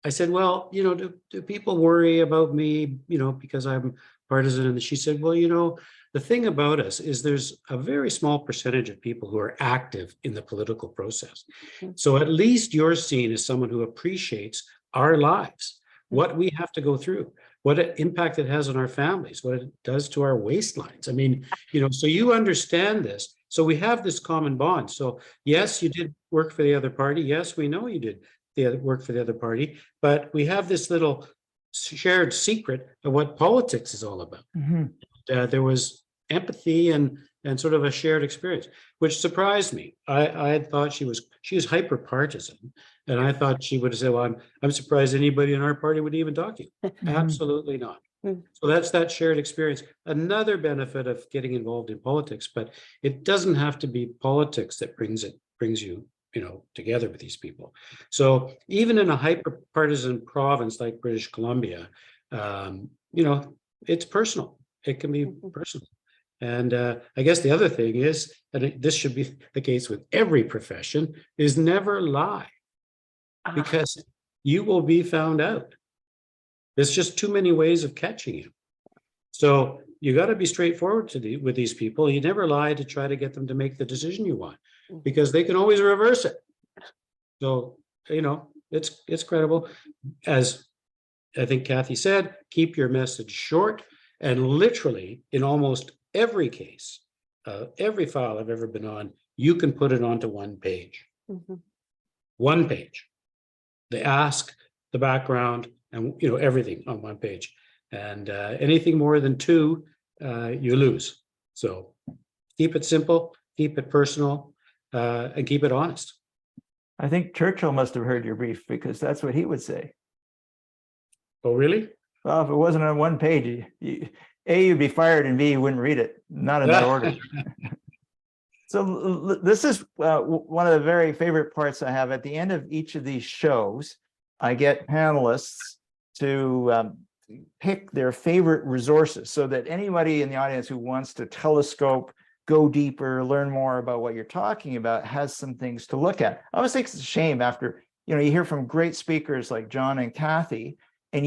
I said, well, do people worry about me, because I'm partisan? And she said, well, the thing about us is there's a very small percentage of people who are active in the political process. So at least you're seen as someone who appreciates our lives, what we have to go through, what impact it has on our families, what it does to our waistlines. I mean, so you understand this. So we have this common bond. So yes, you did work for the other party. Yes, we know you did work for the other party, but we have this little shared secret of what politics is all about. There was empathy and sort of a shared experience, which surprised me. I had thought she was hyper partisan, and I thought she would say, well, I'm surprised anybody in our party would even talk to you. Absolutely not. So that's that shared experience. Another benefit of getting involved in politics, but it doesn't have to be politics that brings you together with these people. So even in a hyper partisan province like British Columbia, it's personal. It can be personal. And I guess the other thing is, and this should be the case with every profession, is never lie, because you will be found out. There's just too many ways of catching you. So you got to be straightforward with these people. You never lie to try to get them to make the decision you want, because they can always reverse it. So, it's credible. As I think Kathy said, keep your message short, and literally in almost every case, every file I've ever been on, you can put it onto one page. One page. They ask, the background, and everything on one page. And anything more than two, you lose. So keep it simple, keep it personal, and keep it honest. I think Churchill must have heard your brief, because that's what he would say. Oh, really? Well, if it wasn't on one page, A, you'd be fired, and B, you wouldn't read it. Not in that order. So this is one of the very favorite parts I have. At the end of each of these shows, I get panelists to pick their favorite resources, so that anybody in the audience who wants to telescope, go deeper, learn more about what you're talking about, has some things to look at. I always think it's a shame after, you hear from great speakers like John and Kathy, and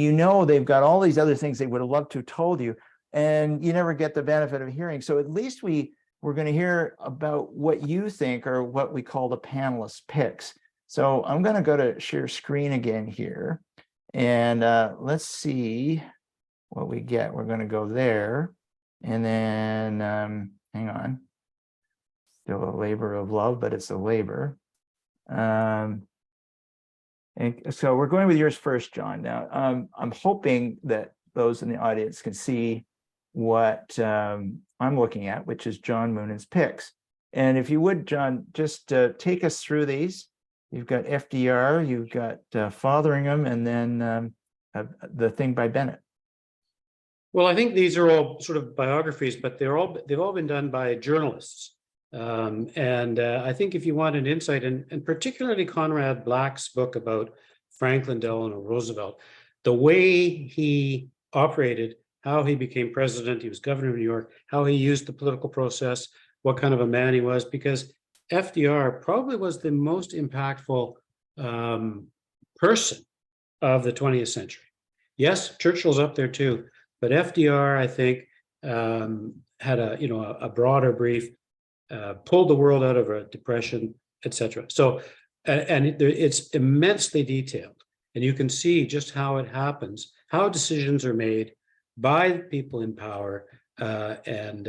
they've got all these other things they would have loved to have told you, and you never get the benefit of hearing. So at least we're going to hear about what you think, or what we call the panelist picks. So I'm going to go to share screen again here, and let's see what we get. We're going to go there, and then hang on. Still a labor of love, but it's a labor. And so we're going with yours first, John. Now, I'm hoping that those in the audience can see what I'm looking at, which is John Moonan's picks. And if you would, John, just take us through these. You've got FDR, you've got Fotheringham, and then the thing by Bennett. Well, I think these are all sort of biographies, but they've all been done by journalists. And I think if you want an insight, and particularly Conrad Black's book about Franklin Delano Roosevelt, the way he operated, how he became president, he was governor of New York, how he used the political process, what kind of a man he was, because FDR probably was the most impactful person of the 20th century. Yes, Churchill's up there too, but FDR, I think, had a broader brief, pulled the world out of a depression, etc. So, it's immensely detailed, and you can see just how it happens, how decisions are made, by people in power, and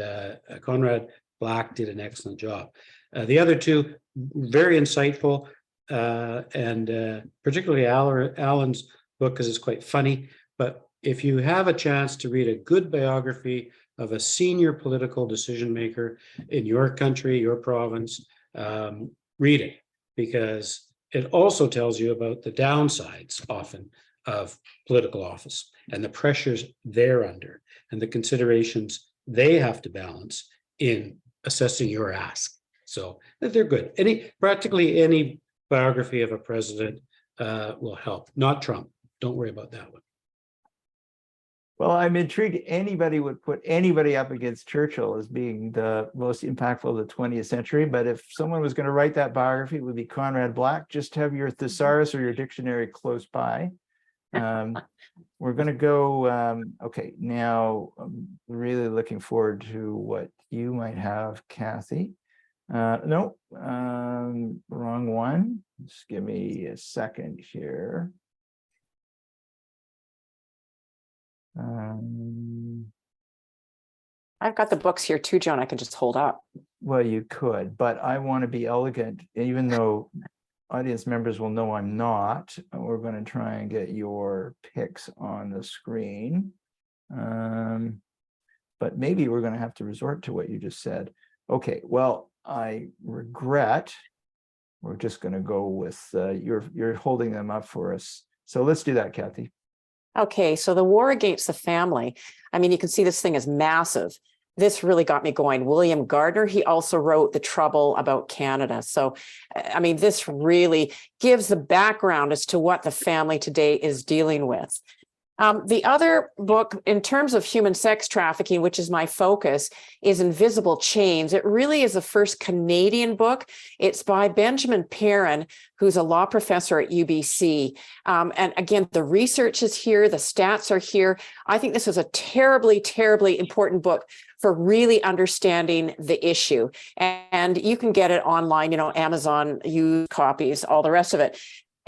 Conrad Black did an excellent job. The other two, very insightful, and particularly Alan's book, because it's quite funny. But if you have a chance to read a good biography of a senior political decision maker in your country, your province, read it, because it also tells you about the downsides often of political office and the pressures they're under and the considerations they have to balance in assessing your ask. So they're good. Practically any biography of a president will help. Not Trump. Don't worry about that one. Well, I'm intrigued. Anybody would put anybody up against Churchill as being the most impactful of the 20th century. But if someone was going to write that biography, it would be Conrad Black. Just have your thesaurus or your dictionary close by. We're going to go. Okay, now I'm really looking forward to what you might have, Kathy. No, wrong one. Just give me a second here. I've got the books here too, John. I can just hold up. Well, you could, but I want to be elegant, even though audience members will know I'm not. We're going to try and get your picks on the screen. But maybe we're going to have to resort to what you just said. Okay, well, I regret. We're just going to go with you're holding them up for us. So let's do that, Kathy. Okay, so the war against the family. I mean, you can see this thing is massive. This really got me going. William Gardner, he also wrote The Trouble About Canada. So, I mean, this really gives the background as to what the family today is dealing with. The other book, in terms of human sex trafficking, which is my focus, is Invisible Chains. It really is the first Canadian book. It's by Benjamin Perrin, who's a law professor at UBC. And again, the research is here, the stats are here. I think this is a terribly, terribly important book for really understanding the issue. And you can get it online, Amazon, used copies, all the rest of it.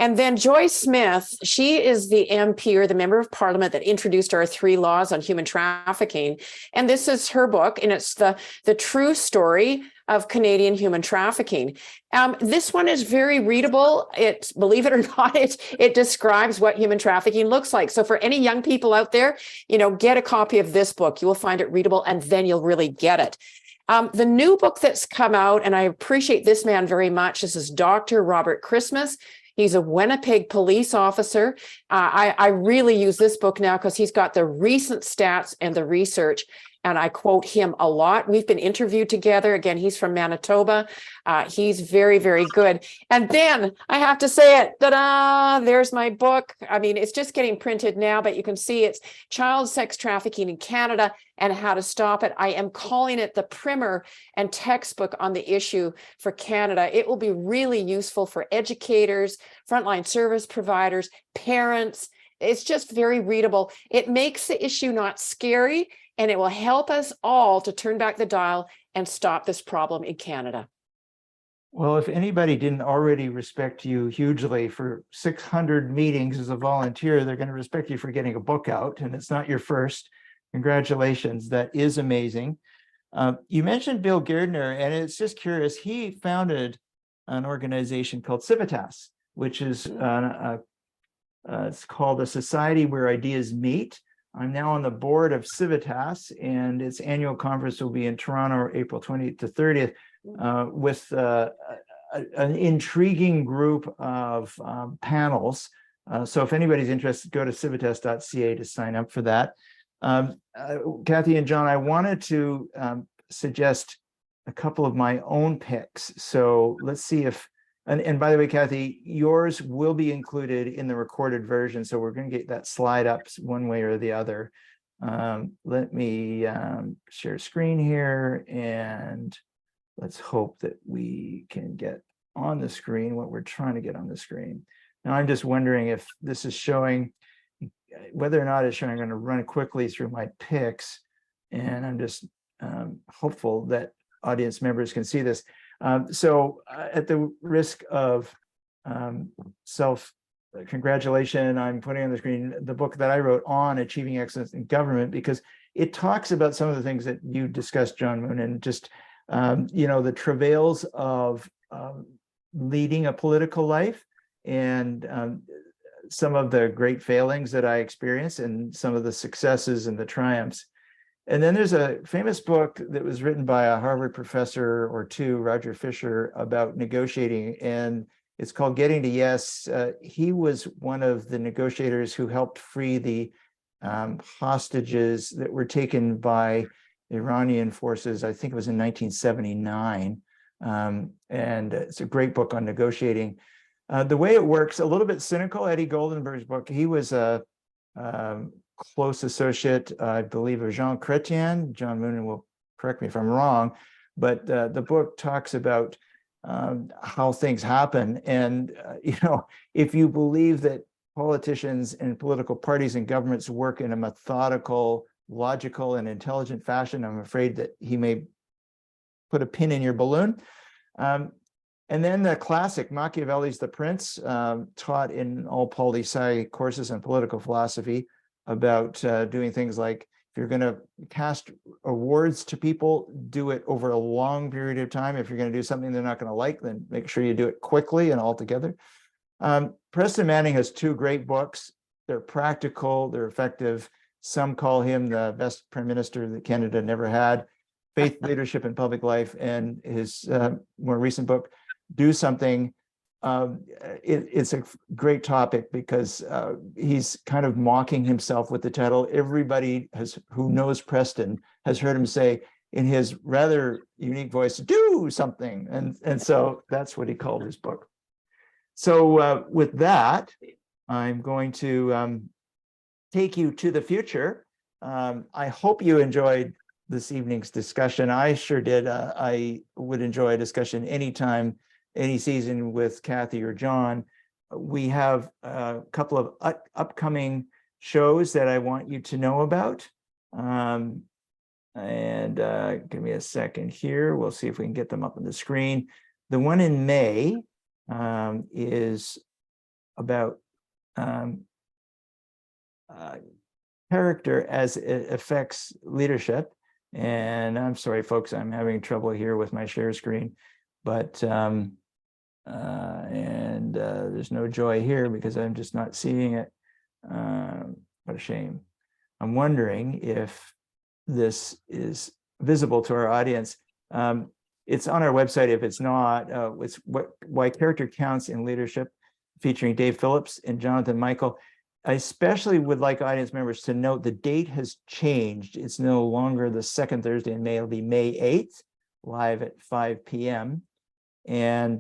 And then Joyce Smith, she is the MP or the member of parliament that introduced our 3 laws on human trafficking. And this is her book, and it's the true story of Canadian human trafficking. This one is very readable. It, believe it or not, it describes what human trafficking looks like. So for any young people out there, get a copy of this book. You will find it readable, and then you'll really get it. The new book that's come out, and I appreciate this man very much, this is Dr. Robert Christmas. He's a Winnipeg police officer. I really use this book now because he's got the recent stats and the research, and I quote him a lot. We've been interviewed together. Again, he's from Manitoba. He's very, very good. And then I have to say it, ta-da, there's my book. I mean, it's just getting printed now, but you can see it's Child Sex Trafficking in Canada and How to Stop It. I am calling it the primer and textbook on the issue for Canada. It will be really useful for educators, frontline service providers, parents. It's just very readable. It makes the issue not scary, and it will help us all to turn back the dial and stop this problem in Canada. Well, if anybody didn't already respect you hugely for 600 meetings as a volunteer, they're going to respect you for getting a book out, and it's not your first. Congratulations. That is amazing. You mentioned Bill Gardner, and it's just curious. He founded an organization called Civitas, which is it's called a society where ideas meet. I'm now on the board of Civitas, and its annual conference will be in Toronto, April 20th to 30th, with an intriguing group of panels. So if anybody's interested, go to civitas.ca to sign up for that. Kathy and John, I wanted to suggest a couple of my own picks. So let's see if, and by the way, Kathy, yours will be included in the recorded version. So we're going to get that slide up one way or the other. Let me share screen here, and let's hope that we can get on the screen what we're trying to get on the screen. Now, I'm just wondering if this is showing, whether or not it's showing. I'm going to run quickly through my picks, and I'm just hopeful that audience members can see this. So at the risk of congratulations, I'm putting on the screen the book that I wrote on achieving excellence in government, because it talks about some of the things that you discussed, John Moon, and just, the travails of leading a political life, and some of the great failings that I experienced and some of the successes and the triumphs. And then there's a famous book that was written by a Harvard professor or two, Roger Fisher, about negotiating, and it's called Getting to Yes. He was one of the negotiators who helped free the hostages that were taken by Iranian forces. I think it was in 1979. And it's a great book on negotiating. The way it works, a little bit cynical. Eddie Goldenberg's book, he was a close associate, I believe, of Jean Chrétien. John Moonen will correct me if I'm wrong, but the book talks about how things happen. And, if you believe that politicians and political parties and governments work in a methodical, logical, and intelligent fashion, I'm afraid that he may put a pin in your balloon. And then the classic Machiavelli's The Prince, taught in all poli-sci courses in political philosophy, about doing things like, if you're going to cast awards to people, do it over a long period of time. If you're going to do something they're not going to like, then make sure you do it quickly and all together. Preston Manning has two great books. They're practical, they're effective. Some call him the best prime minister that Canada never had. Faith, Leadership, and Public Life, and his more recent book, Do Something. It's a great topic because he's kind of mocking himself with the title. Everybody who knows Preston has heard him say in his rather unique voice, do something. And so that's what he called his book. So with that, I'm going to take you to the future. I hope you enjoyed this evening's discussion. I sure did. I would enjoy a discussion anytime, any season with Kathy or John. We have a couple of upcoming shows that I want you to know about. And give me a second here. We'll see if we can get them up on the screen. The one in May is about character as it affects leadership. And I'm sorry, folks, I'm having trouble here with my share screen, but there's no joy here because I'm just not seeing it. What a shame. I'm wondering if this is visible to our audience. It's on our website. If it's not, it's why character counts in leadership, featuring Dave Phillips and Jonathan Michael. I especially would like audience members to note the date has changed. It's no longer the second Thursday in May. It'll be May 8th, live at 5 p.m. And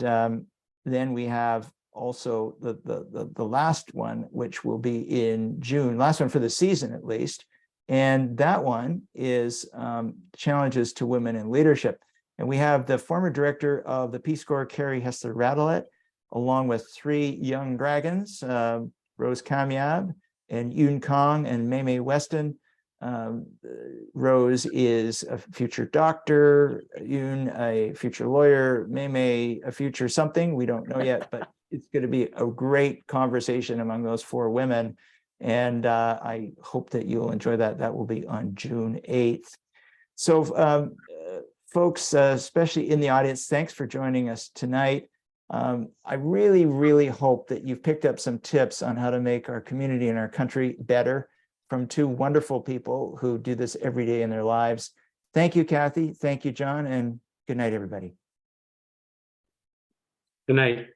then we have also the last one, which will be in June, last one for the season at least. And that one is challenges to women in leadership. And we have the former director of the Peace Corps, Carrie Hester-Radelet, along with three young dragons, Rose Kamiab and Yoon Kong and Mei Weston. Rose is a future doctor, Yoon a future lawyer, Mei a future something, we don't know yet, but it's going to be a great conversation among those four women. And I hope that you'll enjoy that. That will be on June 8th. So folks, especially in the audience, thanks for joining us tonight. I really, really hope that you've picked up some tips on how to make our community and our country better from two wonderful people who do this every day in their lives. Thank you, Kathy. Thank you, John, and good night, everybody. Good night.